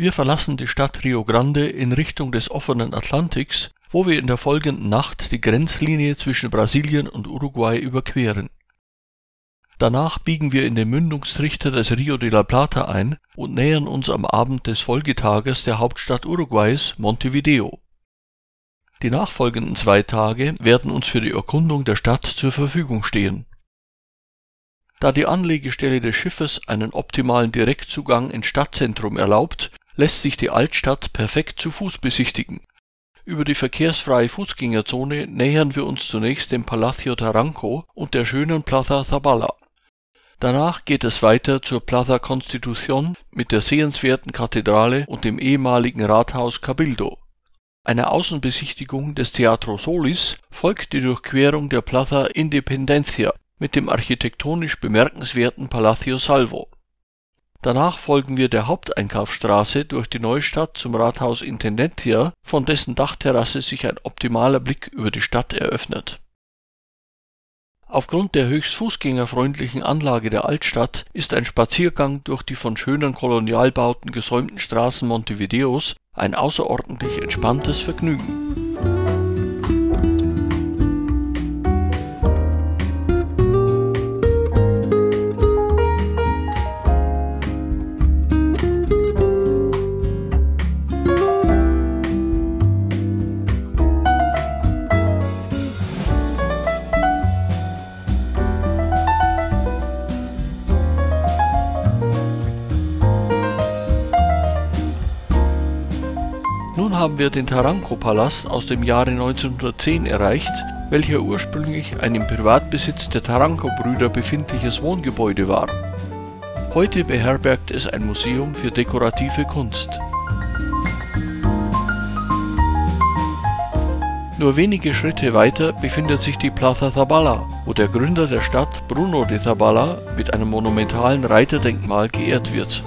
Wir verlassen die Stadt Rio Grande in Richtung des offenen Atlantiks, wo wir in der folgenden Nacht die Grenzlinie zwischen Brasilien und Uruguay überqueren. Danach biegen wir in den Mündungstrichter des Rio de la Plata ein und nähern uns am Abend des Folgetages der Hauptstadt Uruguays, Montevideo. Die nachfolgenden 2 Tage werden uns für die Erkundung der Stadt zur Verfügung stehen. Da die Anlegestelle des Schiffes einen optimalen Direktzugang ins Stadtzentrum erlaubt, lässt sich die Altstadt perfekt zu Fuß besichtigen. Über die verkehrsfreie Fußgängerzone nähern wir uns zunächst dem Palacio Taranco und der schönen Plaza Zabala. Danach geht es weiter zur Plaza Constitución mit der sehenswerten Kathedrale und dem ehemaligen Rathaus Cabildo. Einer Außenbesichtigung des Teatro Solis folgt die Durchquerung der Plaza Independencia mit dem architektonisch bemerkenswerten Palacio Salvo. Danach folgen wir der Haupteinkaufsstraße durch die Neustadt zum Rathaus Intendencia, von dessen Dachterrasse sich ein optimaler Blick über die Stadt eröffnet. Aufgrund der höchst fußgängerfreundlichen Anlage der Altstadt ist ein Spaziergang durch die von schönen Kolonialbauten gesäumten Straßen Montevideos ein außerordentlich entspanntes Vergnügen. Nun haben wir den Taranco-Palast aus dem Jahre 1910 erreicht, welcher ursprünglich ein im Privatbesitz der Taranco-Brüder befindliches Wohngebäude war. Heute beherbergt es ein Museum für dekorative Kunst. Nur wenige Schritte weiter befindet sich die Plaza Zabala, wo der Gründer der Stadt, Bruno de Zabala, mit einem monumentalen Reiterdenkmal geehrt wird.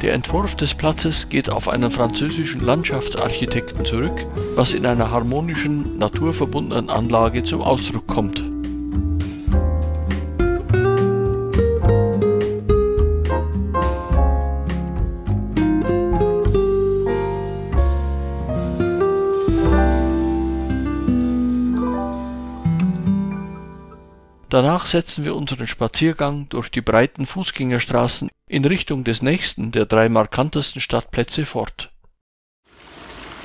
Der Entwurf des Platzes geht auf einen französischen Landschaftsarchitekten zurück, was in einer harmonischen, naturverbundenen Anlage zum Ausdruck kommt. Danach setzen wir unseren Spaziergang durch die breiten Fußgängerstraßen in Richtung des nächsten der 3 markantesten Stadtplätze fort.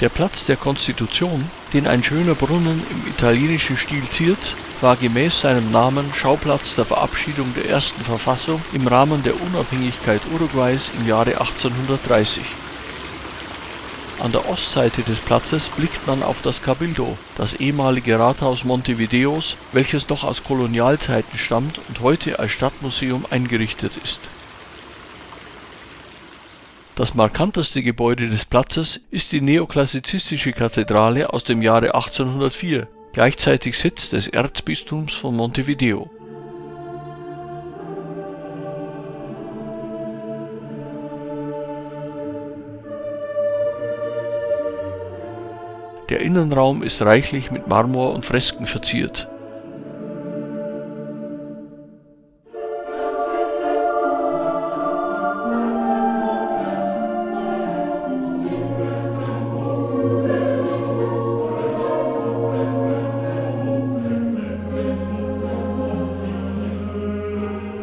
Der Platz der Konstitution, den ein schöner Brunnen im italienischen Stil ziert, war gemäß seinem Namen Schauplatz der Verabschiedung der ersten Verfassung im Rahmen der Unabhängigkeit Uruguays im Jahre 1830. An der Ostseite des Platzes blickt man auf das Cabildo, das ehemalige Rathaus Montevideos, welches noch aus Kolonialzeiten stammt und heute als Stadtmuseum eingerichtet ist. Das markanteste Gebäude des Platzes ist die neoklassizistische Kathedrale aus dem Jahre 1804, gleichzeitig Sitz des Erzbistums von Montevideo. Der Innenraum ist reichlich mit Marmor und Fresken verziert.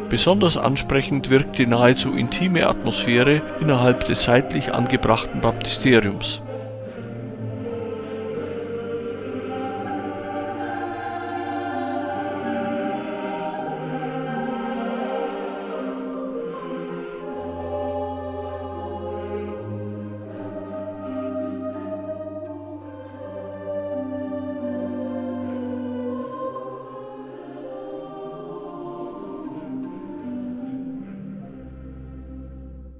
Besonders ansprechend wirkt die nahezu intime Atmosphäre innerhalb des seitlich angebrachten Baptisteriums.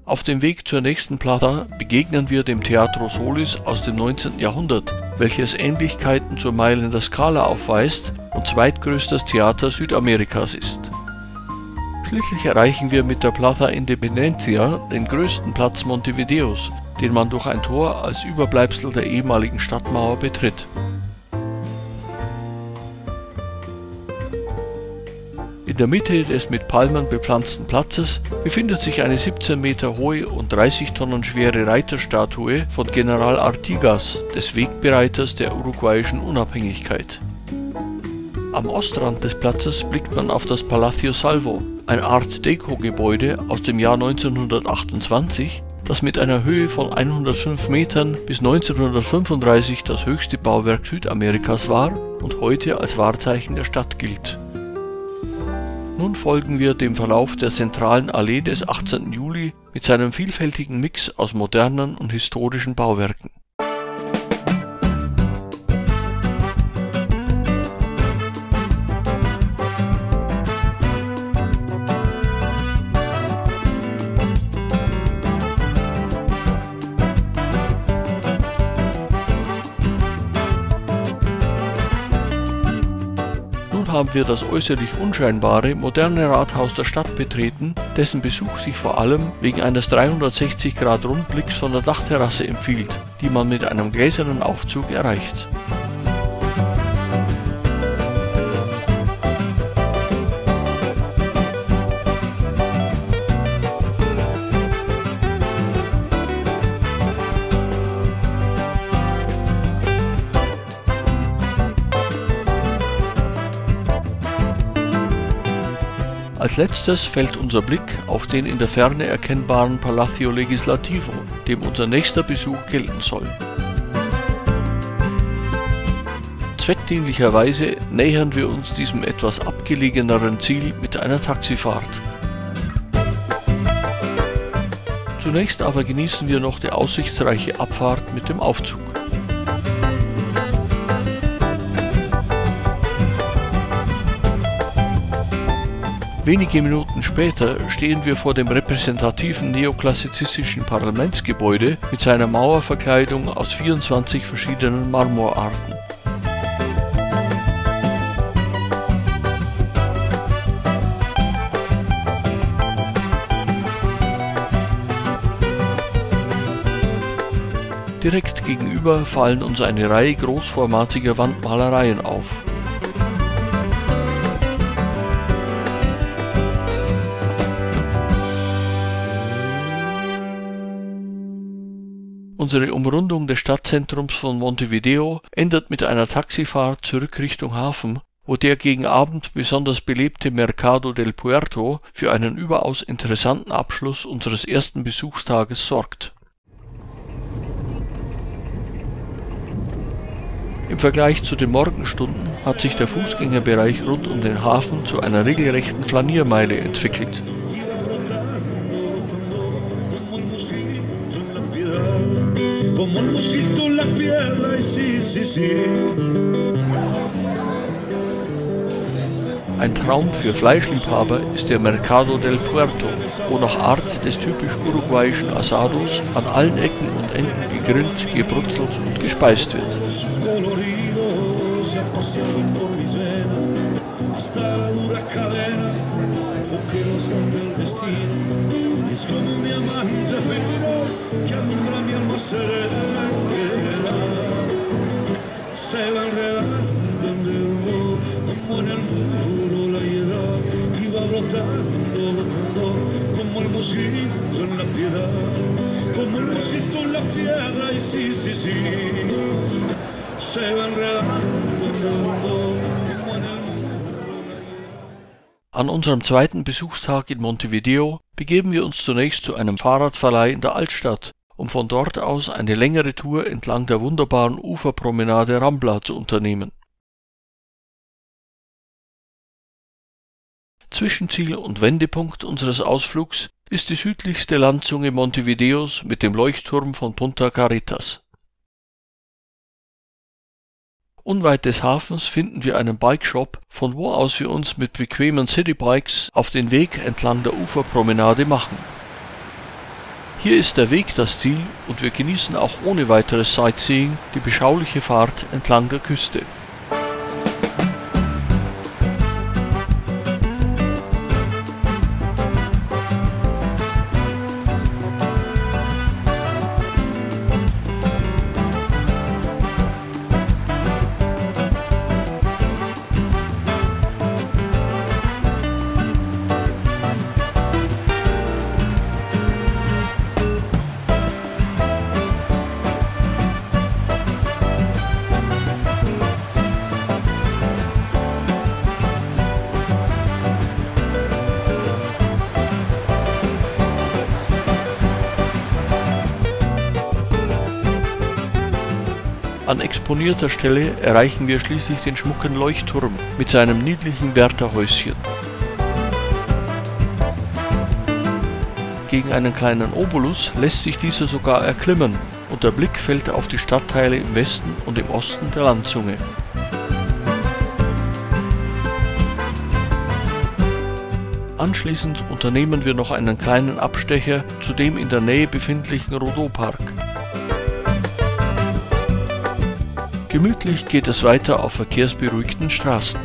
Auf dem Weg zur nächsten Plaza begegnen wir dem Teatro Solis aus dem 19. Jahrhundert, welches Ähnlichkeiten zur Mailänder Scala aufweist und zweitgrößtes Theater Südamerikas ist. Schließlich erreichen wir mit der Plaza Independencia den größten Platz Montevideos, den man durch ein Tor als Überbleibsel der ehemaligen Stadtmauer betritt. In der Mitte des mit Palmen bepflanzten Platzes befindet sich eine 17 Meter hohe und 30 Tonnen schwere Reiterstatue von General Artigas, des Wegbereiters der uruguayischen Unabhängigkeit. Am Ostrand des Platzes blickt man auf das Palacio Salvo, ein Art-Deco-Gebäude aus dem Jahr 1928, das mit einer Höhe von 105 Metern bis 1935 das höchste Bauwerk Südamerikas war und heute als Wahrzeichen der Stadt gilt. Nun folgen wir dem Verlauf der zentralen Allee des 18. Juli mit seinem vielfältigen Mix aus modernen und historischen Bauwerken. Haben wir das äußerlich unscheinbare, moderne Rathaus der Stadt betreten, dessen Besuch sich vor allem wegen eines 360-Grad-Rundblicks von der Dachterrasse empfiehlt, die man mit einem gläsernen Aufzug erreicht. Als letztes fällt unser Blick auf den in der Ferne erkennbaren Palacio Legislativo, dem unser nächster Besuch gelten soll. Zweckdienlicherweise nähern wir uns diesem etwas abgelegeneren Ziel mit einer Taxifahrt. Zunächst aber genießen wir noch die aussichtsreiche Abfahrt mit dem Aufzug. Wenige Minuten später stehen wir vor dem repräsentativen neoklassizistischen Parlamentsgebäude mit seiner Mauerverkleidung aus 24 verschiedenen Marmorarten. Direkt gegenüber fallen uns eine Reihe großformatiger Wandmalereien auf. Unsere Umrundung des Stadtzentrums von Montevideo endet mit einer Taxifahrt zurück Richtung Hafen, wo der gegen Abend besonders belebte Mercado del Puerto für einen überaus interessanten Abschluss unseres ersten Besuchstages sorgt. Im Vergleich zu den Morgenstunden hat sich der Fußgängerbereich rund um den Hafen zu einer regelrechten Flaniermeile entwickelt. Ein Traum für Fleischliebhaber ist der Mercado del Puerto, wo nach Art des typisch uruguayischen Asados an allen Ecken und Enden gegrillt, gebrutzelt und gespeist wird. An unserem zweiten Besuchstag in Montevideo begeben wir uns zunächst zu einem Fahrradverleih in der Altstadt, um von dort aus eine längere Tour entlang der wunderbaren Uferpromenade Rambla zu unternehmen. Zwischenziel und Wendepunkt unseres Ausflugs ist die südlichste Landzunge Montevideos mit dem Leuchtturm von Punta Carretas. Unweit des Hafens finden wir einen Bikeshop, von wo aus wir uns mit bequemen Citybikes auf den Weg entlang der Uferpromenade machen. Hier ist der Weg das Ziel und wir genießen auch ohne weiteres Sightseeing die beschauliche Fahrt entlang der Küste. An exponierter Stelle erreichen wir schließlich den schmucken Leuchtturm mit seinem niedlichen Wärterhäuschen. Gegen einen kleinen Obolus lässt sich dieser sogar erklimmen und der Blick fällt auf die Stadtteile im Westen und im Osten der Landzunge. Anschließend unternehmen wir noch einen kleinen Abstecher zu dem in der Nähe befindlichen Rodaupark. Gemütlich geht es weiter auf verkehrsberuhigten Straßen.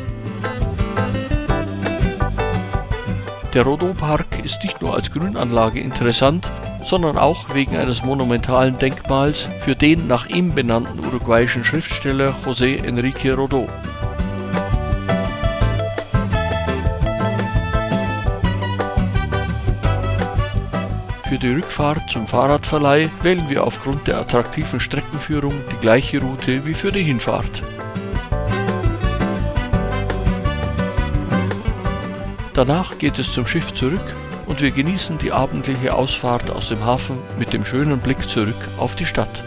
Der Rodaupark ist nicht nur als Grünanlage interessant, sondern auch wegen eines monumentalen Denkmals für den nach ihm benannten uruguayischen Schriftsteller José Enrique Rodó. Für die Rückfahrt zum Fahrradverleih wählen wir aufgrund der attraktiven Streckenführung die gleiche Route wie für die Hinfahrt. Danach geht es zum Schiff zurück und wir genießen die abendliche Ausfahrt aus dem Hafen mit dem schönen Blick zurück auf die Stadt.